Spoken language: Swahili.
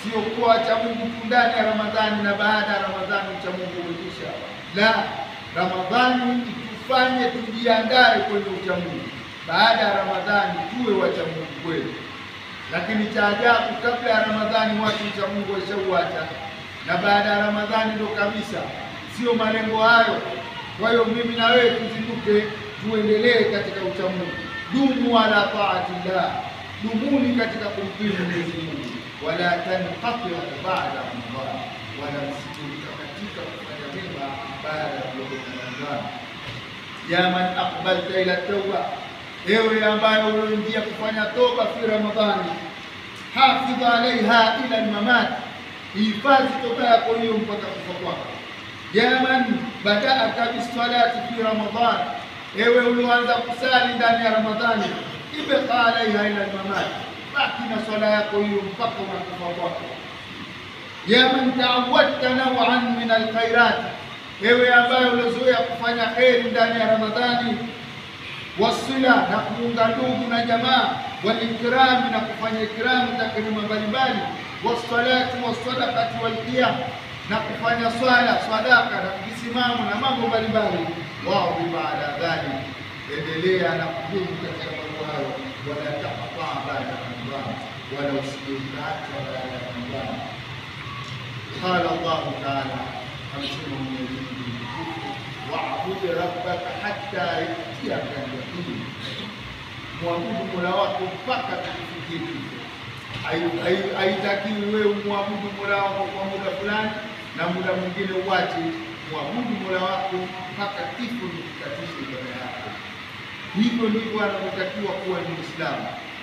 sio kuwa cha Mungu tu ndani ya Ramadhani na baada ya Ramadhani cha Mungu umekwisha. La, Ramadhani itufanye tujiandae kwenye ucha Mungu. Baada ya Ramadhani tuwe wacha Mungu kweli. Lakini cha ajabu, kabla ya Ramadhani watu ucha Mungu washauacha, na baada ya Ramadhani ndo kabisa. Sio malengo hayo. Kwa hiyo mimi na wewe tuzinduke, tuendelee katika ucha Mungu. Dumu ala taatillah, dumuni katika kumtii Mwenyezi Mungu. Wala tanqati baada Ramadhan, wala msijike katika kufanya mema baada ya Ramadhan. Ya man aqbalta ila tauba, ewe ambaye unaingia kufanya toba fi Ramadhani, hafidh alaiha ila almamat, hifadhi toba yako hiyo mpaka kufa kwako. Ya man bada'aka bisalati fi Ramadhan, ewe ulianza kusali ndani ya Ramadhani, ibqa alaiha ila almamat, baki na swala yako hiyo mpaka unakufa kwako. Ya man ta'awwadta naw'an min alkhairat, ewe ambaye ulizoea kufanya kheri ndani ya Ramadhani, wasila na kuunga ndugu na jamaa, walikrami na kufanya ikramu takrima mbalimbali, wasalati wasadaqati walqiyam na kufanya swala, sadaka na kusimama na mambo mbalimbali. Wao baada dhali, endelea na kudumu katika mambo hayo. Wala taqta baada Ramadhan, wala usiache baada ya Ramadhan. Qala Allah Ta'ala, amsema Mwenyezi Mungu, wa'bud rabbaka hatta yatiyaka al-yaqin, muabudu Mola wako mpaka kufikie kifo. Haitakiwi wewe muabudu Mola wako kwa muda fulani na muda mwingine uache. Muabudu Mola wako mpaka kifo kikukatishe ibada yako. Hivyo ndivyo anavyotakiwa kuwa ni Muislamu.